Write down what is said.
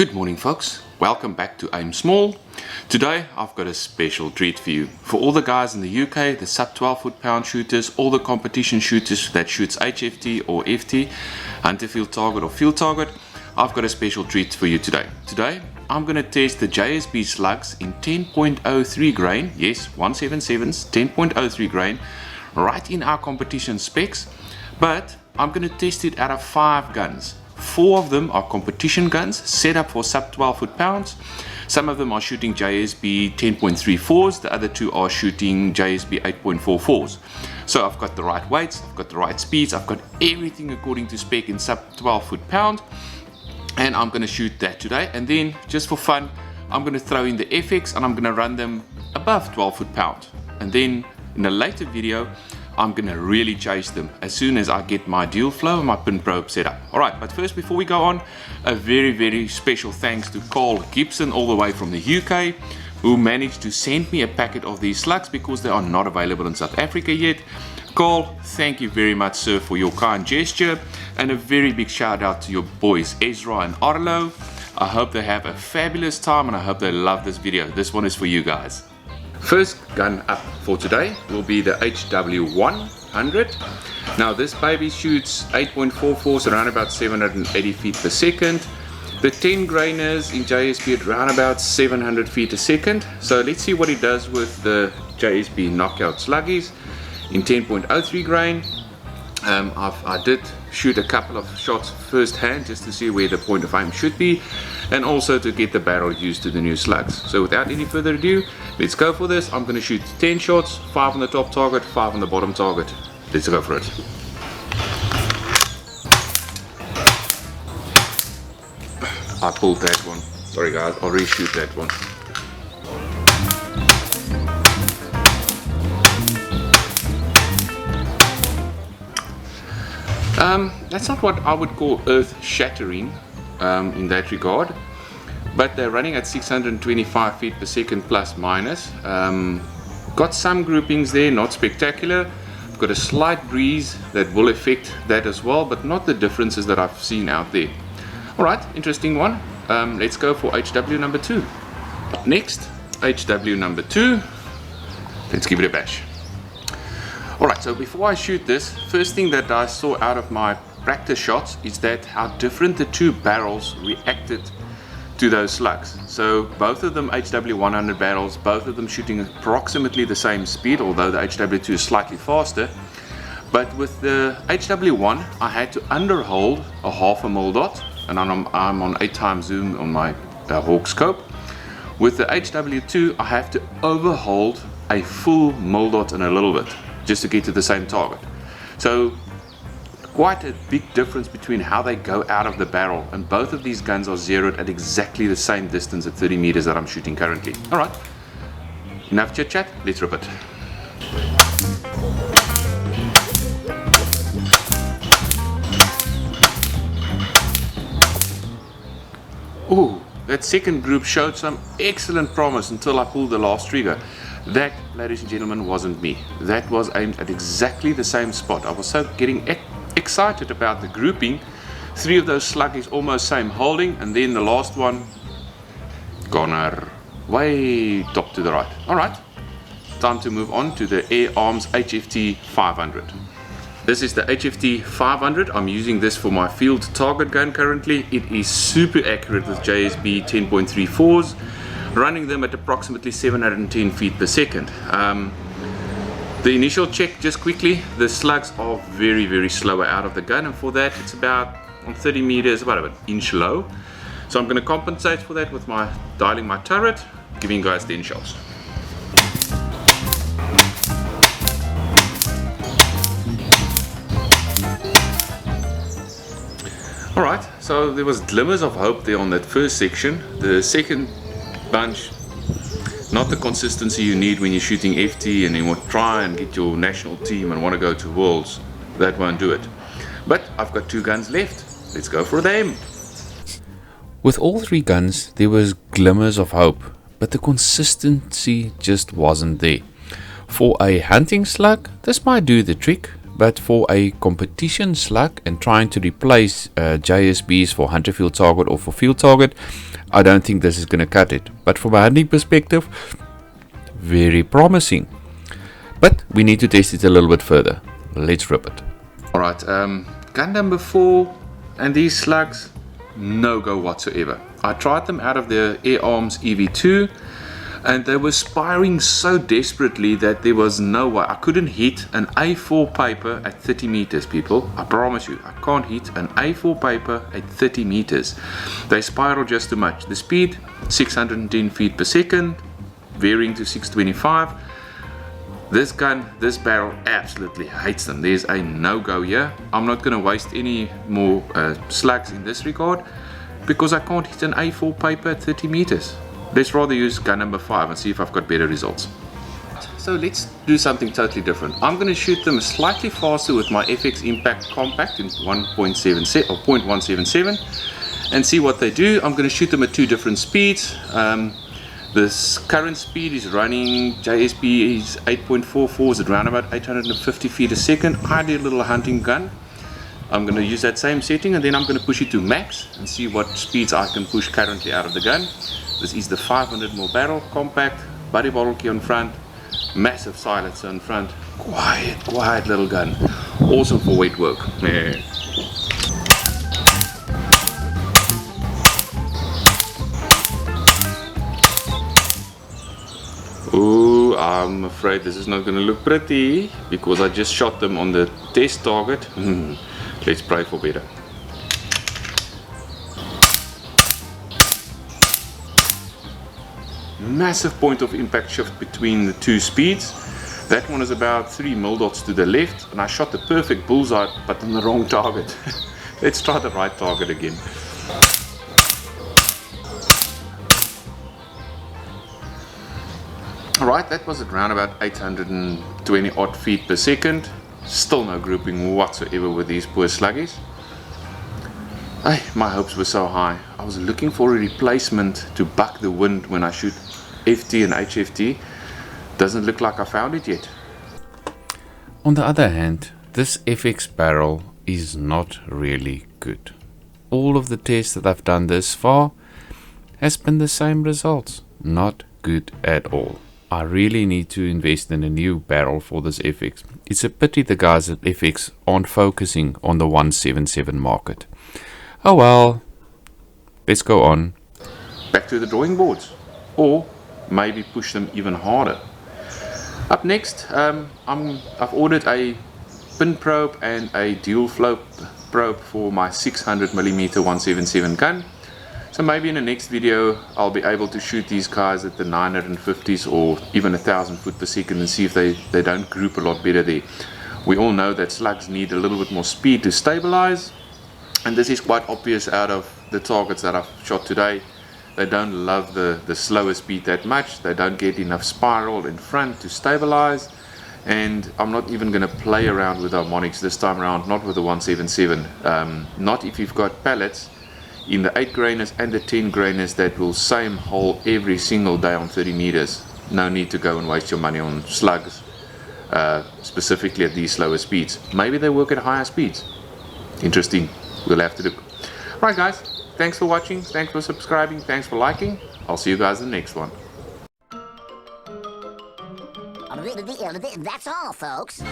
Good morning folks, welcome back to Aim Small. Today I've got a special treat for you. For all the guys in the UK, the sub 12 foot-pound shooters, all the competition shooters that shoots HFT or FT, hunter field target or field target, I've got a special treat for you today. Today I'm going to test the JSB slugs in 10.03 grain, yes 177's 10.03 grain, right in our competition specs, but I'm going to test it out of 5 guns. 4 of them are competition guns set up for sub 12 foot-pounds. Some of them are shooting JSB 10.34s, the other 2 are shooting JSB 8.44s. So I've got the right weights, I've got the right speeds, I've got everything according to spec in sub 12 foot-pound, and I'm going to shoot that today. And then just for fun, I'm going to throw in the FX and I'm going to run them above 12 foot-pound. And then in a later video, I'm going to really chase them as soon as I get my dual flow and my pin probe set up. Alright, but first before we go on, a very special thanks to Carl Gibson all the way from the UK, who managed to send me a packet of these slugs because they are not available in South Africa yet. Carl, thank you very much sir for your kind gesture, and a very big shout out to your boys Ezra and Arlo. I hope they have a fabulous time and I hope they love this video. This one is for you guys. First gun up for today will be the HW100. Now this baby shoots 8.44s around about 780 feet per second. The 10 grainers in JSB at around about 700 feet a second. So let's see what it does with the JSB Knockout sluggies in 10.03 grain. I did shoot a couple of shots first hand just to see where the point of aim should be, and also to get the barrel used to the new slugs. So without any further ado, let's go for this. I'm going to shoot 10 shots, 5 on the top target, 5 on the bottom target. Let's go for it. I pulled that one. Sorry guys, I'll reshoot that one. That's not what I would call earth-shattering in that regard, but they're running at 625 feet per second plus minus. Got some groupings there, not spectacular. I've got a slight breeze that will affect that as well, but not the differences that I've seen out there. Alright, interesting one. Let's go for HW number 2. Next, HW number 2. Let's give it a bash. Alright, so before I shoot this, first thing that I saw out of my practice shots is that how different the 2 barrels reacted to those slugs. So both of them HW100 barrels, both of them shooting approximately the same speed, although the HW2 is slightly faster. But with the HW1 I had to underhold a half a mil dot, and I'm on 8 times zoom on my Hawk scope. With the HW2 I have to overhold a full mil dot and a little bit, just to get to the same target. So quite a big difference between how they go out of the barrel, and both of these guns are zeroed at exactly the same distance at 30 meters that I'm shooting currently. Alright, enough chit chat, let's rip it. Ooh, that second group showed some excellent promise until I pulled the last trigger. That, ladies and gentlemen, wasn't me. That was aimed at exactly the same spot. I was so getting excited about the grouping. 3 of those sluggies almost same holding, and then the last one goner way top to the right. Alright, time to move on to the Air Arms HFT 500. This is the HFT 500. I'm using this for my field target gun currently. It is super accurate with JSB 10.34s. running them at approximately 710 feet per second. The initial check, just quickly, the slugs are very slower out of the gun, and for that it's about on 30 meters, about an inch low. So I'm going to compensate for that with my dialing my turret, giving you guys the in-shots. Alright, so there was glimmers of hope there on that first section. The second bunch, not the consistency you need when you're shooting FT and you want to try and get your national team and want to go to Worlds. That won't do it. But I've got 2 guns left. Let's go for them. With all 3 guns, there was glimmers of hope, but the consistency just wasn't there. For a hunting slug, this might do the trick, but for a competition slug and trying to replace JSBs for hunter field target or for field target, I don't think this is going to cut it. But from a hunting perspective, very promising. But we need to test it a little bit further. Let's rip it. Alright, gun number 4, and these slugs, no go whatsoever. I tried them out of the Air Arms EV2, and they were spiring so desperately that there was no way. I couldn't hit an A4 paper at 30 meters, people. I promise you, I can't hit an A4 paper at 30 meters. They spiral just too much. The speed, 610 feet per second, varying to 625. This gun, this barrel absolutely hates them. There's a no-go here. I'm not going to waste any more slugs in this regard because I can't hit an A4 paper at 30 meters. Let's rather use gun number 5 and see if I've got better results. So let's do something totally different. I'm going to shoot them slightly faster with my FX Impact Compact in 1.77 or 0.177 and see what they do. I'm going to shoot them at 2 different speeds. This current speed is running, JSB is 8.44, is at around about 850 feet a second. Ideal little hunting gun. I'm going to use that same setting and then I'm going to push it to max and see what speeds I can push currently out of the gun. This is the 500mm barrel, compact, buddy bottle key on front, massive silencer on front, quiet little gun. Awesome for weight work. Yeah. Ooh, I'm afraid this is not going to look pretty because I just shot them on the test target. Let's pray for better. Massive point of impact shift between the 2 speeds. That one is about 3 mil dots to the left and I shot the perfect bullseye but on the wrong target. Let's try the right target again. Alright, that was at around about 820 odd feet per second. Still no grouping whatsoever with these poor sluggies. Ay, my hopes were so high. I was looking for a replacement to buck the wind when I shoot FT and HFT. Doesn't look like I found it yet. On the other hand, this FX barrel is not really good. All of the tests that I've done this far has been the same results. Not good at all. I really need to invest in a new barrel for this FX. It's a pity the guys at FX aren't focusing on the 177 market. Oh well, let's go on. Back to the drawing boards, or maybe push them even harder. Up next, I've ordered a pin probe and a dual flow probe for my 600mm 177 gun. So maybe in the next video I'll be able to shoot these guys at the 950s or even 1000 foot per second and see if they don't group a lot better there. We all know that slugs need a little bit more speed to stabilize, and this is quite obvious out of the targets that I've shot today. They don't love the slower speed that much. They don't get enough spiral in front to stabilize, and I'm not even going to play around with harmonics this time around, not with the 177. Not if you've got pellets in the 8 grainers and the 10 grainers that will same hole every single day on 30 meters. No need to go and waste your money on slugs, specifically at these slower speeds. Maybe they work at higher speeds. Interesting. We'll have to look. Right guys, thanks for watching, thanks for subscribing, thanks for liking. I'll see you guys in the next one. That's all, folks.